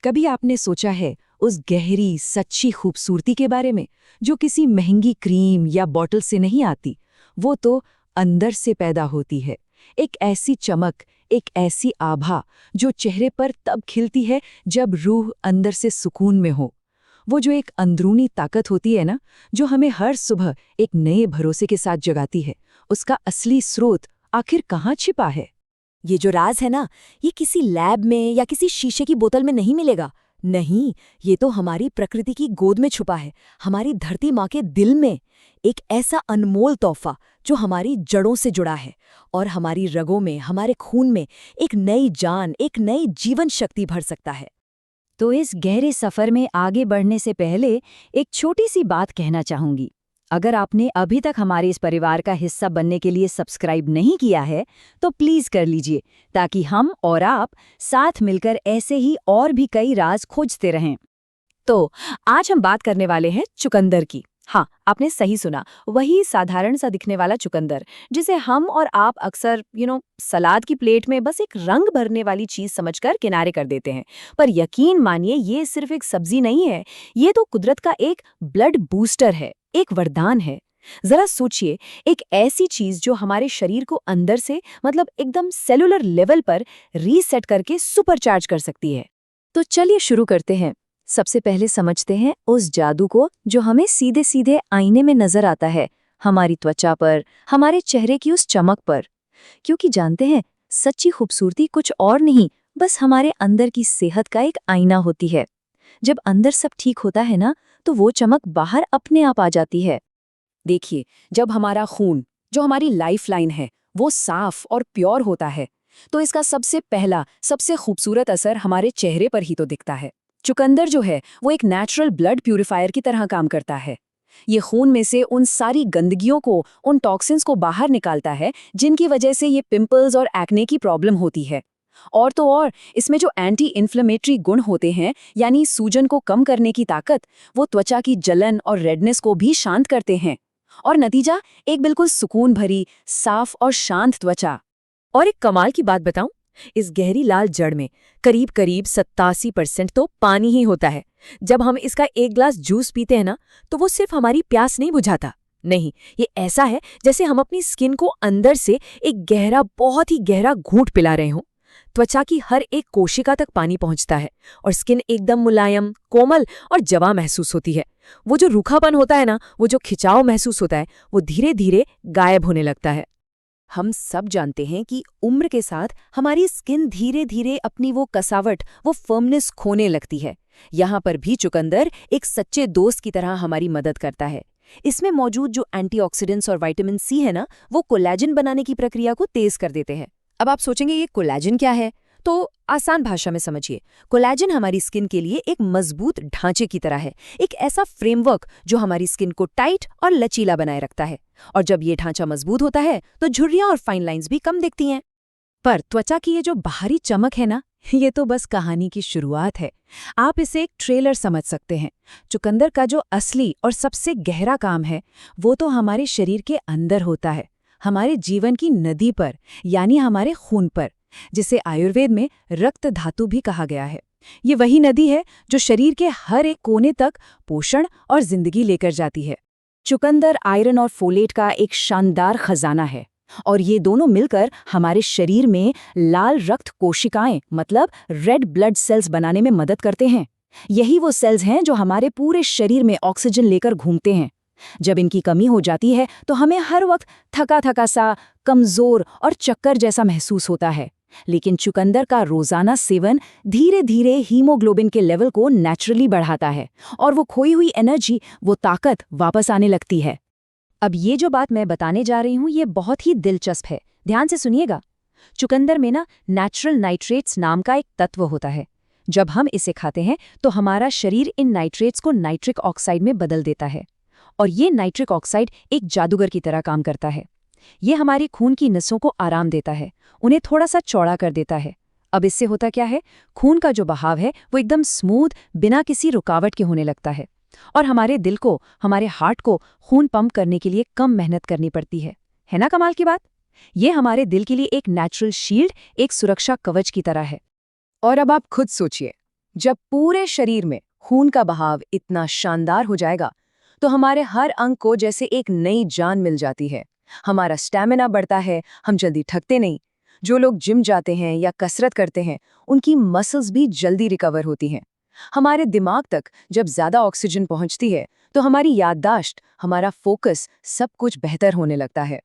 कभी आपने सोचा है उस गहरी सच्ची खूबसूरती के बारे में जो किसी महंगी क्रीम या बॉटल से नहीं आती? वो तो अंदर से पैदा होती है। एक ऐसी चमक, एक ऐसी आभा जो चेहरे पर तब खिलती है जब रूह अंदर से सुकून में हो। वो जो एक अंदरूनी ताकत होती है ना, जो हमें हर सुबह एक नए भरोसे के साथ जगाती है, उसका असली स्रोत आखिर कहाँ छिपा है? ये जो राज है ना, ये किसी लैब में या किसी शीशे की बोतल में नहीं मिलेगा। नहीं, ये तो हमारी प्रकृति की गोद में छुपा है, हमारी धरती माँ के दिल में। एक ऐसा अनमोल तोहफा जो हमारी जड़ों से जुड़ा है और हमारी रगों में, हमारे खून में एक नई जान, एक नई जीवन शक्ति भर सकता है। तो इस गहरे सफर में आगे बढ़ने से पहले एक छोटी सी बात कहना चाहूंगी। अगर आपने अभी तक हमारे इस परिवार का हिस्सा बनने के लिए सब्सक्राइब नहीं किया है तो प्लीज कर लीजिए, ताकि हम और आप साथ मिलकर ऐसे ही और भी कई राज खोजते रहें। तो आज हम बात करने वाले हैं चुकंदर की। हाँ, आपने सही सुना, वही साधारण सा दिखने वाला चुकंदर जिसे हम और आप अक्सर सलाद की प्लेट में बस एक रंग भरने वाली चीज समझकर किनारे कर देते हैं। पर यकीन मानिए, ये सिर्फ एक सब्जी नहीं है, ये तो कुदरत का एक ब्लड बूस्टर है, एक वरदान है। जरा सोचिए, एक ऐसी चीज जो हमारे शरीर को अंदर से, मतलब एकदम सेलुलर लेवल पर रीसेट करके सुपरचार्ज कर सकती है। तो चलिए शुरू करते हैं। सबसे पहले समझते हैं उस जादू को जो हमें सीधे सीधे आईने में नजर आता है, हमारी त्वचा पर, हमारे चेहरे की उस चमक पर। क्योंकि जानते हैं, सच्ची खूबसूरती कुछ और नहीं, बस हमारे अंदर की सेहत का एक आईना होती है। जब अंदर सब ठीक होता है ना, तो वो चमक बाहर अपने आप आ जाती है। देखिए, जब हमारा खून, जो हमारी लाइफलाइन है, वो साफ और प्योर होता है, तो इसका सबसे पहला, सबसे खूबसूरत असर हमारे चेहरे पर ही तो दिखता है। चुकंदर जो है वो एक नेचुरल ब्लड प्यूरिफायर की तरह काम करता है। ये खून में से उन सारी गंदगियों को, उन टॉक्सिन्स को बाहर निकालता है जिनकी वजह से ये पिंपल्स और एक्ने की प्रॉब्लम होती है। और तो और, इसमें जो एंटी इन्फ्लेमेटरी गुण होते हैं, यानी सूजन को कम करने की ताकत, वो त्वचा की जलन और रेडनेस को भी शांत करते हैं। और नतीजा, एक बिल्कुल सुकून भरी, साफ और शांत त्वचा। और एक कमाल की बात बताऊं, इस गहरी लाल जड़ में करीब करीब 87% तो पानी ही होता है। जब हम इसका एक ग्लास जूस पीते हैं ना, तो वो सिर्फ हमारी प्यास नहीं बुझाता। नहीं, ये ऐसा है जैसे हम अपनी स्किन को अंदर से एक गहरा, बहुत ही गहरा घूंट पिला रहे हों। त्वचा की हर एक कोशिका तक पानी पहुंचता है और स्किन एकदम मुलायम, कोमल और जवा महसूस होती है। वो जो रूखापन होता है ना, वो जो खिंचाव महसूस होता है, वो धीरे धीरे गायब होने लगता है। हम सब जानते हैं कि उम्र के साथ हमारी स्किन धीरे धीरे अपनी वो कसावट, वो फर्मनेस खोने लगती है। यहाँ पर भी चुकंदर एक सच्चे दोस्त की तरह हमारी मदद करता है। इसमें मौजूद जो एंटीऑक्सीडेंट्स और विटामिन सी है ना, वो कोलेजन बनाने की प्रक्रिया को तेज कर देते हैं। अब आप सोचेंगे ये कोलेजन क्या है? तो आसान भाषा में समझिए, कोलेजन हमारी स्किन के लिए एक मजबूत ढांचे की तरह है, एक ऐसा फ्रेमवर्क जो हमारी स्किन को टाइट और लचीला बनाए रखता है। और जब ये ढांचा मजबूत होता है तो झुर्रियां और फाइन लाइंस भी कम दिखती हैं। पर त्वचा की ये जो बाहरी चमक है ना, ये तो बस कहानी की शुरुआत है। आप इसे एक ट्रेलर समझ सकते हैं। चुकंदर का जो असली और सबसे गहरा काम है, वो तो हमारे शरीर के अंदर होता है, हमारे जीवन की नदी पर, यानी हमारे खून पर, जिसे आयुर्वेद में रक्त धातु भी कहा गया है। ये वही नदी है जो शरीर के हर एक कोने तक पोषण और जिंदगी लेकर जाती है। चुकंदर आयरन और फोलेट का एक शानदार खजाना है, और ये दोनों मिलकर हमारे शरीर में लाल रक्त कोशिकाएं, मतलब रेड ब्लड सेल्स बनाने में मदद करते हैं। यही वो सेल्स हैं जो हमारे पूरे शरीर में ऑक्सीजन लेकर घूमते हैं। जब इनकी कमी हो जाती है तो हमें हर वक्त थका थका सा, कमजोर और चक्कर जैसा महसूस होता है। लेकिन चुकंदर का रोजाना सेवन धीरे धीरे हीमोग्लोबिन के लेवल को नेचुरली बढ़ाता है और वो खोई हुई एनर्जी, वो ताकत वापस आने लगती है। अब ये जो बात मैं बताने जा रही हूँ, ये बहुत ही दिलचस्प है, ध्यान से सुनिएगा। चुकंदर में ना नेचुरल नाइट्रेट्स नाम का एक तत्व होता है। जब हम इसे खाते हैं तो हमारा शरीर इन नाइट्रेट्स को नाइट्रिक ऑक्साइड में बदल देता है, और ये नाइट्रिक ऑक्साइड एक जादूगर की तरह काम करता है। ये हमारी खून की नसों को आराम देता है, उन्हें थोड़ा सा चौड़ा कर देता है। अब इससे होता क्या है, खून का जो बहाव है वो एकदम स्मूथ, बिना किसी रुकावट के होने लगता है, और हमारे दिल को, हमारे हार्ट को खून पंप करने के लिए कम मेहनत करनी पड़ती है ना कमाल की बात? ये हमारे दिल के लिए एक नेचुरल शील्ड, एक सुरक्षा कवच की तरह है। और अब आप खुद सोचिए, जब पूरे शरीर में खून का बहाव इतना शानदार हो जाएगा तो हमारे हर अंग को जैसे एक नई जान मिल जाती है। हमारा स्टैमिना बढ़ता है, हम जल्दी थकते नहीं। जो लोग जिम जाते हैं या कसरत करते हैं उनकी मसल्स भी जल्दी रिकवर होती हैं। हमारे दिमाग तक जब ज्यादा ऑक्सीजन पहुंचती है तो हमारी याददाश्त, हमारा फोकस सब कुछ बेहतर होने लगता है।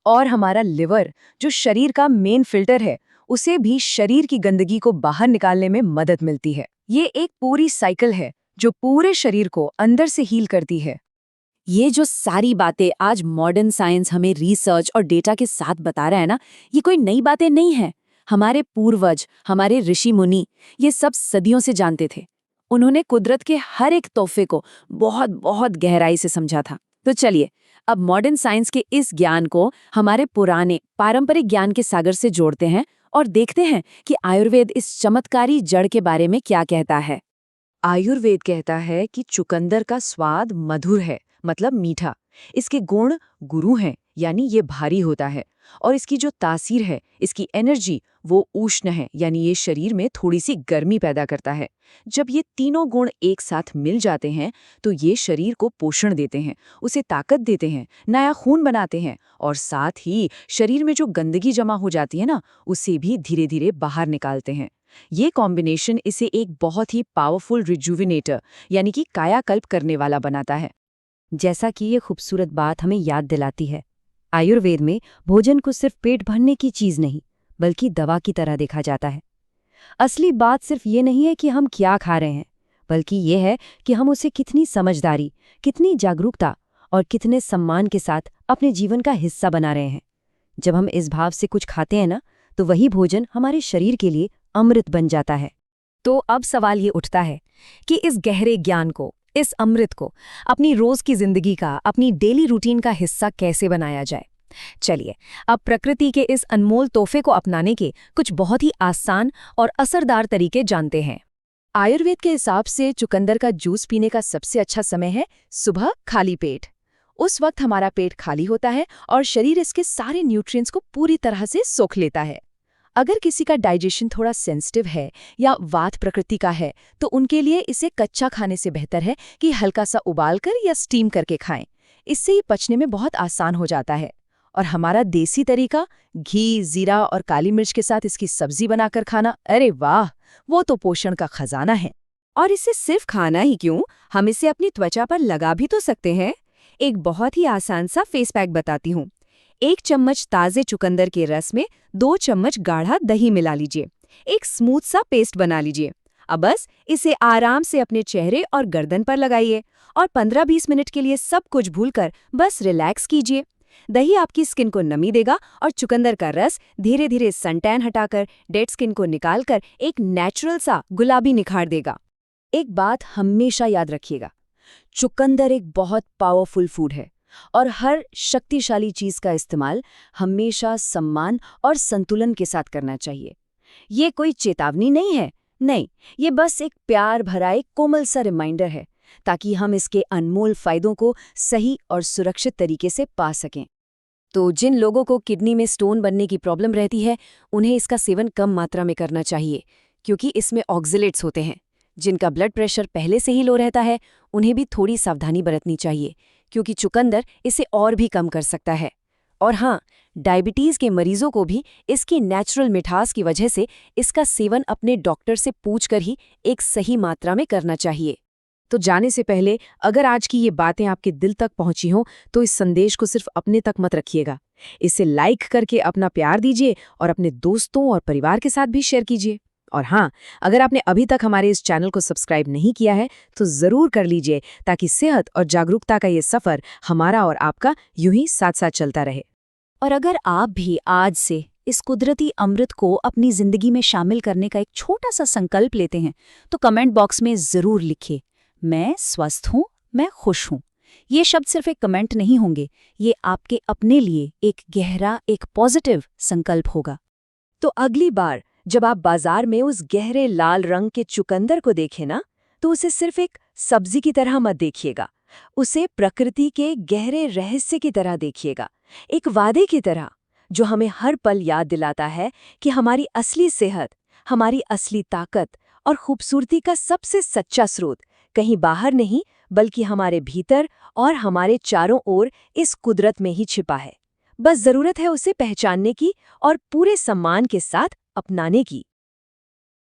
और हमारा लिवर, जो शरीर का मेन फिल्टर है, उसे भी शरीर की गंदगी को बाहर निकालने में मदद मिलती है। ये एक पूरी साइकिल है जो पूरे शरीर को अंदर से हील करती है। ये जो सारी बातें आज मॉडर्न साइंस हमें रिसर्च और डेटा के साथ बता रहा है ना, ये कोई नई बातें नहीं है। हमारे पूर्वज, हमारे ऋषि मुनि ये सब सदियों से जानते थे। उन्होंने कुदरत के हर एक तोहफे को बहुत बहुत गहराई से समझा था। तो चलिए अब मॉडर्न साइंस के इस ज्ञान को हमारे पुराने पारंपरिक ज्ञान के सागर से जोड़ते हैं और देखते हैं कि आयुर्वेद इस चमत्कारी जड़ के बारे में क्या कहता है। आयुर्वेद कहता है कि चुकंदर का स्वाद मधुर है, मतलब मीठा। इसके गुण गुरु हैं, यानी ये भारी होता है। और इसकी जो तासीर है, इसकी एनर्जी, वो उष्ण है, यानी ये शरीर में थोड़ी सी गर्मी पैदा करता है। जब ये तीनों गुण एक साथ मिल जाते हैं तो ये शरीर को पोषण देते हैं, उसे ताकत देते हैं, नया खून बनाते हैं और साथ ही शरीर में जो गंदगी जमा हो जाती है ना, उसे भी धीरे धीरे बाहर निकालते हैं। ये कॉम्बिनेशन इसे एक बहुत ही पावरफुल रिजुविनेटर, यानी कि कायाकल्प करने वाला बनाता है। जैसा कि ये खूबसूरत बात हमें याद दिलाती है, आयुर्वेद में भोजन को सिर्फ पेट भरने की चीज नहीं बल्कि दवा की तरह देखा जाता है। असली बात सिर्फ ये नहीं है कि हम क्या खा रहे हैं, बल्कि ये है कि हम उसे कितनी समझदारी, कितनी जागरूकता और कितने सम्मान के साथ अपने जीवन का हिस्सा बना रहे हैं। जब हम इस भाव से कुछ खाते हैं ना, तो वही भोजन हमारे शरीर के लिए अमृत बन जाता है। तो अब सवाल ये उठता है कि इस गहरे ज्ञान को, इस अमृत को अपनी रोज की जिंदगी का, अपनी डेली रूटीन का हिस्सा कैसे बनाया जाए। चलिए अब प्रकृति के इस अनमोल तोहफे को अपनाने के कुछ बहुत ही आसान और असरदार तरीके जानते हैं। आयुर्वेद के हिसाब से चुकंदर का जूस पीने का सबसे अच्छा समय है सुबह खाली पेट। उस वक्त हमारा पेट खाली होता है और शरीर इसके सारे न्यूट्रिएंट्स को पूरी तरह से सोख लेता है। अगर किसी का डाइजेशन थोड़ा सेंसिटिव है या वात प्रकृति का है तो उनके लिए इसे कच्चा खाने से बेहतर है कि हल्का सा उबालकर या स्टीम करके खाएं। इससे ये पचने में बहुत आसान हो जाता है। और हमारा देसी तरीका, घी, जीरा और काली मिर्च के साथ इसकी सब्जी बनाकर खाना, अरे वाह, वो तो पोषण का खजाना है। और इसे सिर्फ खाना ही क्यों, हम इसे अपनी त्वचा पर लगा भी तो सकते हैं। एक बहुत ही आसान सा फेस पैक बताती हूँ। 1 चम्मच ताजे चुकंदर के रस में 2 चम्मच गाढ़ा दही मिला लीजिए। एक स्मूथ सा पेस्ट बना लीजिए। अब बस इसे आराम से अपने चेहरे और गर्दन पर लगाइए और 15-20 मिनट के लिए सब कुछ भूलकर बस रिलैक्स कीजिए। दही आपकी स्किन को नमी देगा और चुकंदर का रस धीरे धीरे सनटैन हटाकर डेड स्किन को निकालकर एक नेचुरल सा गुलाबी निखार देगा। एक बात हमेशा याद रखिएगा, चुकंदर एक बहुत पावरफुल फूड है और हर शक्तिशाली चीज का इस्तेमाल हमेशा सम्मान और संतुलन के साथ करना चाहिए। ये कोई चेतावनी नहीं है, नहीं, ये बस एक प्यार भरा एक कोमल सा रिमाइंडर है ताकि हम इसके अनमोल फायदों को सही और सुरक्षित तरीके से पा सकें। तो जिन लोगों को किडनी में स्टोन बनने की प्रॉब्लम रहती है, उन्हें इसका सेवन कम मात्रा में करना चाहिए, क्योंकि इसमें ऑक्जेलेट्स होते हैं। जिनका ब्लड प्रेशर पहले से ही लो रहता है, उन्हें भी थोड़ी सावधानी बरतनी चाहिए, क्योंकि चुकंदर इसे और भी कम कर सकता है। और हाँ, डायबिटीज के मरीजों को भी इसकी नेचुरल मिठास की वजह से इसका सेवन अपने डॉक्टर से पूछकर ही एक सही मात्रा में करना चाहिए। तो जाने से पहले अगर आज की ये बातें आपके दिल तक पहुंची हों तो इस संदेश को सिर्फ अपने तक मत रखिएगा। इसे लाइक करके अपना प्यार दीजिए और अपने दोस्तों और परिवार के साथ भी शेयर कीजिए। और हाँ, अगर आपने अभी तक हमारे इस चैनल को सब्सक्राइब नहीं किया है तो ज़रूर कर लीजिए, ताकि सेहत और जागरूकता का ये सफ़र हमारा और आपका यूं ही साथ साथ चलता रहे। और अगर आप भी आज से इस कुदरती अमृत को अपनी जिंदगी में शामिल करने का एक छोटा सा संकल्प लेते हैं तो कमेंट बॉक्स में ज़रूर लिखिए, मैं स्वस्थ हूँ, मैं खुश हूँ। ये शब्द सिर्फ एक कमेंट नहीं होंगे, ये आपके अपने लिए एक गहरा, एक पॉजिटिव संकल्प होगा। तो अगली बार जब आप बाजार में उस गहरे लाल रंग के चुकंदर को देखें ना, तो उसे सिर्फ एक सब्जी की तरह मत देखिएगा, उसे प्रकृति के गहरे रहस्य की तरह देखिएगा, एक वादे की तरह जो हमें हर पल याद दिलाता है कि हमारी असली सेहत, हमारी असली ताकत और खूबसूरती का सबसे सच्चा स्रोत कहीं बाहर नहीं बल्कि हमारे भीतर और हमारे चारों ओर इस कुदरत में ही छिपा है। बस जरूरत है उसे पहचानने की और पूरे सम्मान के साथ अपनाने की।